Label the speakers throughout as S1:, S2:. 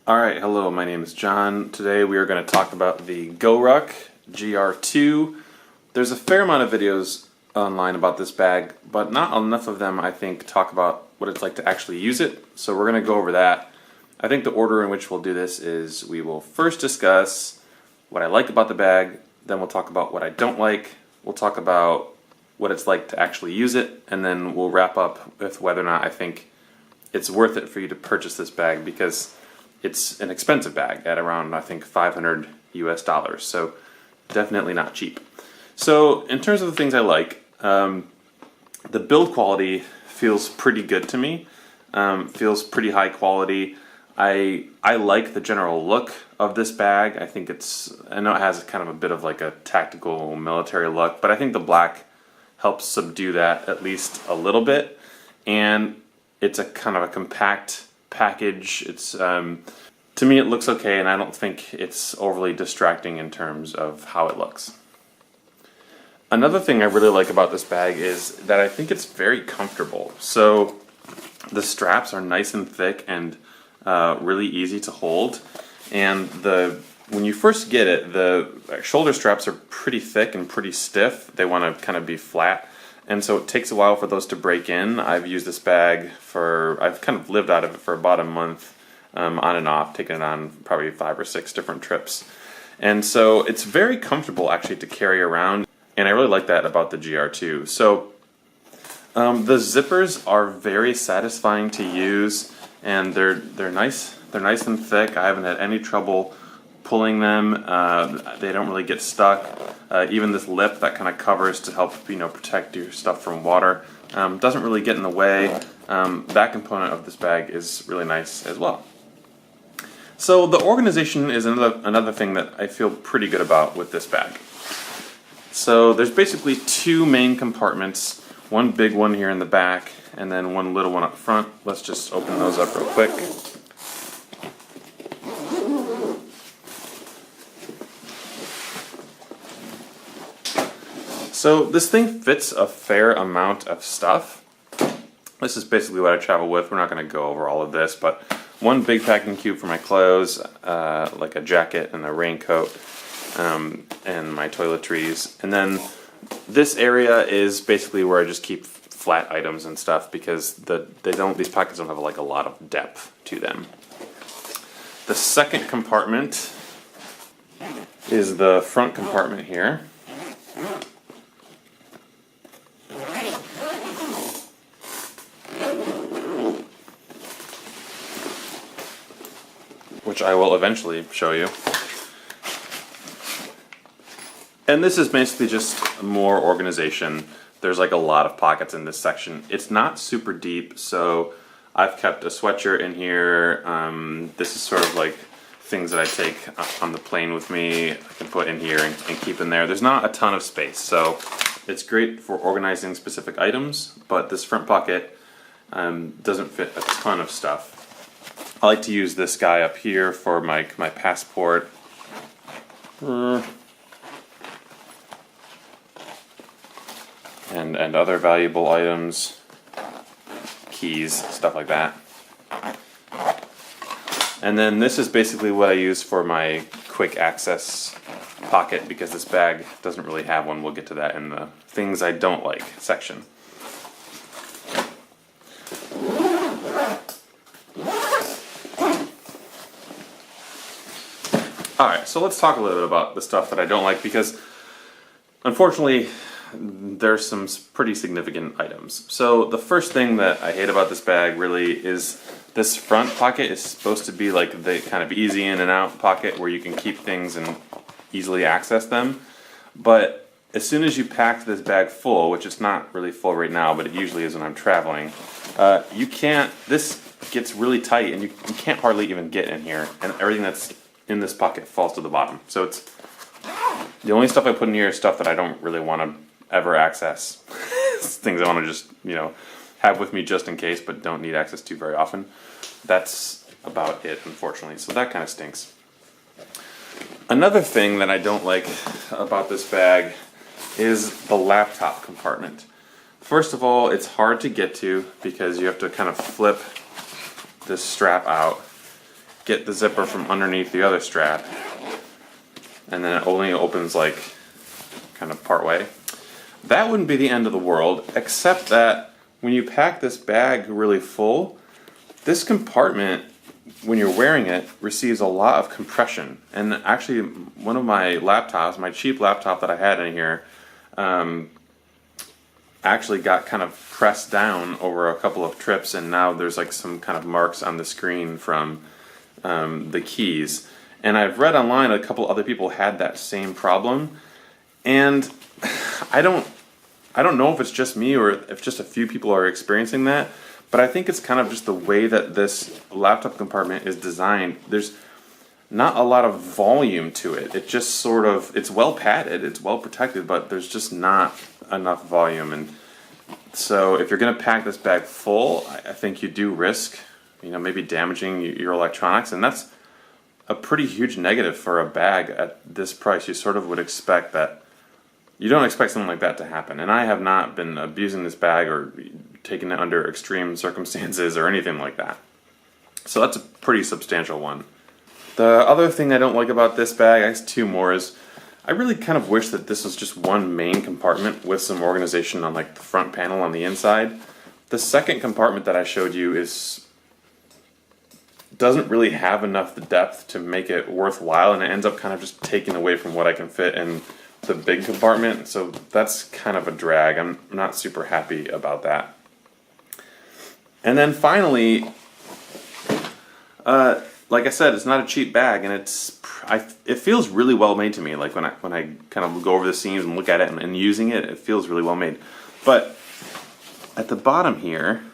S1: Alright, hello, my name is John. Today we are going to talk about the GoRuck GR2. There's a fair amount of videos online about this bag, but not enough of them, I think, talk about what it's like to actually use it. So we're going to go over that. I think the order in which we'll do this is we will first discuss what I like about the bag, then we'll talk about what I don't like, we'll talk about what it's like to actually use it, and then we'll wrap up with whether or not I think it's worth it for you to purchase this bag, because it's an expensive bag at around, I think, $500 US, so definitely not cheap. So in terms of the things I like, the build quality feels pretty good to me, feels pretty high quality. I like the general look of this bag. I know it has kind of a bit of like a tactical military look, but I think the black helps subdue that at least a little bit, and it's a kind of a compact package. It's to me it looks okay, and I don't think it's overly distracting in terms of how it looks. Another thing I really like about this bag is that I think it's very comfortable. So the straps are nice and thick and really easy to hold, and when you first get it, the shoulder straps are pretty thick and pretty stiff. They want to kind of be flat, and so it takes a while for those to break in. I've used this bag I've kind of lived out of it for about a month, on and off, taking it on probably 5 or 6 different trips. And so it's very comfortable actually to carry around, and I really like that about the GR2. So the zippers are very satisfying to use, and they're nice. They're nice and thick. I haven't had any trouble pulling them. They don't really get stuck. Even this lip that kind of covers to help protect your stuff from water doesn't really get in the way. That component of this bag is really nice as well. So the organization is another thing that I feel pretty good about with this bag. So there's basically 2 main compartments, one big one here in the back and then one little one up front. Let's just open those up real quick. So this thing fits a fair amount of stuff. This is basically what I travel with. We're not going to go over all of this, but one big packing cube for my clothes, like a jacket and a raincoat, and my toiletries. And then this area is basically where I just keep flat items and stuff, because these pockets don't have like a lot of depth to them. The second compartment is the front compartment here. Which I will eventually show you. And this is basically just more organization. There's like a lot of pockets in this section. It's not super deep, so I've kept a sweatshirt in here. This is sort of like things that I take on the plane with me. I can put in here and keep in there. There's not a ton of space, so it's great for organizing specific items, but this front pocket doesn't fit a ton of stuff. I like to use this guy up here for my passport. And other valuable items, keys, stuff like that. And then this is basically what I use for my quick access pocket, because this bag doesn't really have one. We'll get to that in the things I don't like section. Alright, so let's talk a little bit about the stuff that I don't like, because unfortunately there's some pretty significant items. So the first thing that I hate about this bag really is this front pocket is supposed to be like the kind of easy in and out pocket where you can keep things and easily access them. But as soon as you pack this bag full, which it's not really full right now, but it usually is when I'm traveling, this gets really tight and you can't hardly even get in here, and everything that's in this pocket falls to the bottom. So it's the only stuff I put in here is stuff that I don't really want to ever access. Things I want to just have with me just in case, but don't need access to very often. That's about it, unfortunately. So that kind of stinks. Another thing that I don't like about this bag is the laptop compartment. First of all, it's hard to get to because you have to kind of flip this strap out. get the zipper from underneath the other strap, and then it only opens like kind of part way. That wouldn't be the end of the world, except that when you pack this bag really full, this compartment, when you're wearing it, receives a lot of compression. And actually, one of my laptops, my cheap laptop that I had in here, actually got kind of pressed down over a couple of trips, and now there's like some kind of marks on the screen from the keys. And I've read online a couple other people had that same problem, and I don't know if it's just me or if just a few people are experiencing that, but I think it's kind of just the way that this laptop compartment is designed. There's not a lot of volume to it. It just sort of, it's well padded, it's well protected, but there's just not enough volume. And so if you're going to pack this bag full, I think you do risk, maybe damaging your electronics, and that's a pretty huge negative for a bag at this price. You sort of would expect that. You don't expect something like that to happen, and I have not been abusing this bag or taking it under extreme circumstances or anything like that. So that's a pretty substantial one. The other thing I don't like about this bag, I guess two more, is I really kind of wish that this was just one main compartment with some organization on like the front panel on the inside. The second compartment that I showed you doesn't really have enough depth to make it worthwhile, and it ends up kind of just taking away from what I can fit in the big compartment, so that's kind of a drag. I'm not super happy about that. And then finally, like I said, it's not a cheap bag, and it feels really well made to me. Like when I kind of go over the seams and look at it and using it, it feels really well made. But at the bottom here,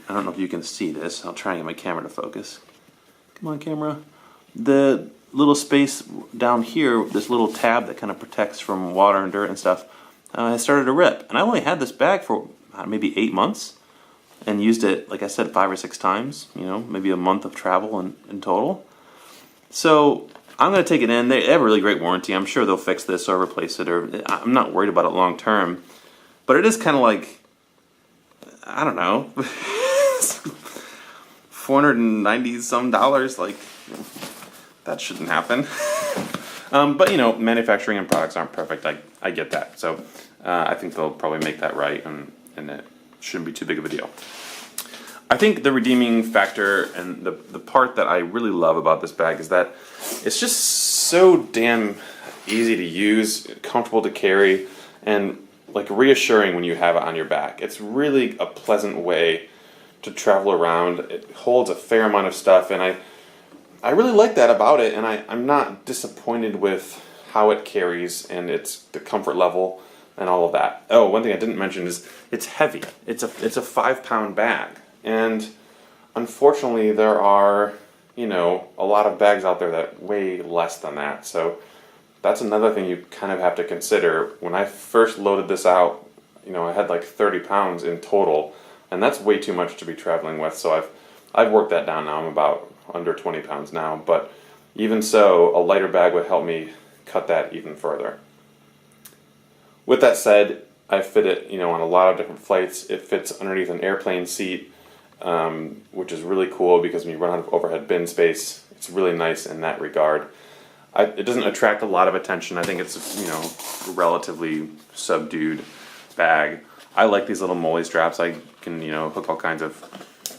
S1: I don't know if you can see this. I'll try and get my camera to focus. Come on, camera. The little space down here, this little tab that kind of protects from water and dirt and stuff, has started to rip. And I only had this bag for maybe 8 months and used it, like I said, 5 or 6 times, maybe a month of travel in total. So I'm going to take it in. They have a really great warranty. I'm sure they'll fix this or replace it, or I'm not worried about it long term. But it is kind of like, I don't know, $490 some, like, that shouldn't happen. But manufacturing and products aren't perfect. I get that. So I think they'll probably make that right, and it shouldn't be too big of a deal. I think the redeeming factor and the part that I really love about this bag is that it's just so damn easy to use, comfortable to carry, and like reassuring when you have it on your back. It's really a pleasant way to travel around. It holds a fair amount of stuff, and I really like that about it, and I'm not disappointed with how it carries and the comfort level and all of that. Oh, one thing I didn't mention is it's heavy. It's a 5-pound bag, and unfortunately there are a lot of bags out there that weigh less than that. So that's another thing you kind of have to consider. When I first loaded this out, I had like 30 pounds in total, and that's way too much to be traveling with. So I've worked that down now. I'm about under 20 pounds now, but even so, a lighter bag would help me cut that even further. With that said, I fit it, on a lot of different flights. It fits underneath an airplane seat, which is really cool because when you run out of overhead bin space, it's really nice in that regard. It doesn't attract a lot of attention. I think it's a relatively subdued bag. I like these little molly straps. I can hook all kinds of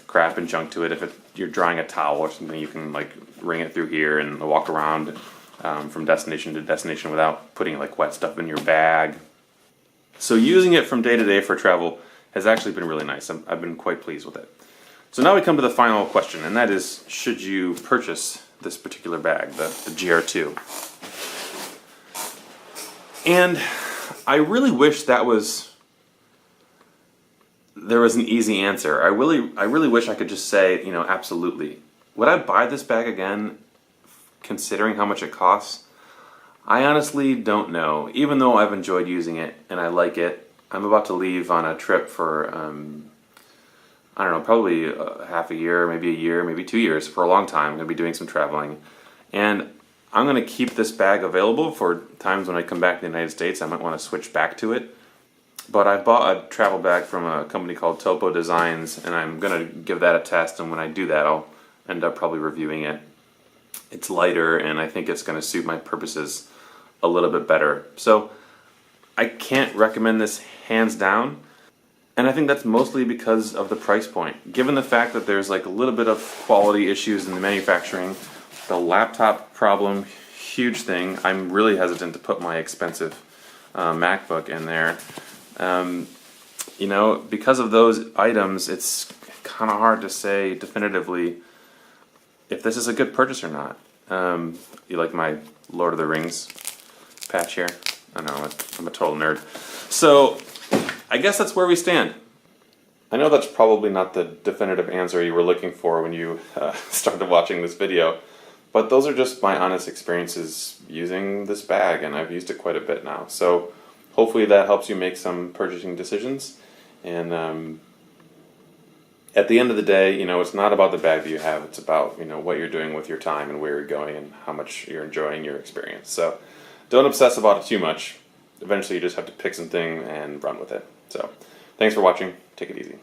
S1: crap and junk to it. If you're drying a towel or something, you can like ring it through here and walk around from destination to destination without putting like wet stuff in your bag. So using it from day to day for travel has actually been really nice. I've been quite pleased with it. So now we come to the final question, and that is, should you purchase this particular bag, the GR2? And I really wish there was an easy answer. I really wish I could just say, absolutely. Would I buy this bag again, considering how much it costs? I honestly don't know. Even though I've enjoyed using it and I like it, I'm about to leave on a trip for, I don't know, probably half a year, maybe 2 years, for a long time. I'm going to be doing some traveling. And I'm going to keep this bag available for times when I come back to the United States. I might want to switch back to it. But I bought a travel bag from a company called Topo Designs, and I'm going to give that a test, and when I do that, I'll end up probably reviewing it. It's lighter, and I think it's going to suit my purposes a little bit better. So I can't recommend this hands down, and I think that's mostly because of the price point. Given the fact that there's like a little bit of quality issues in the manufacturing, the laptop problem, huge thing. I'm really hesitant to put my expensive MacBook in there. You know, because of those items, it's kind of hard to say definitively if this is a good purchase or not. You like my Lord of the Rings patch here? I know, I'm a total nerd. So, I guess that's where we stand. I know that's probably not the definitive answer you were looking for when you started watching this video, but those are just my honest experiences using this bag, and I've used it quite a bit now. So, hopefully that helps you make some purchasing decisions. And at the end of the day, you know, it's not about the bag that you have. It's about, you know, what you're doing with your time and where you're going and how much you're enjoying your experience. So don't obsess about it too much. Eventually you just have to pick something and run with it. So thanks for watching. Take it easy.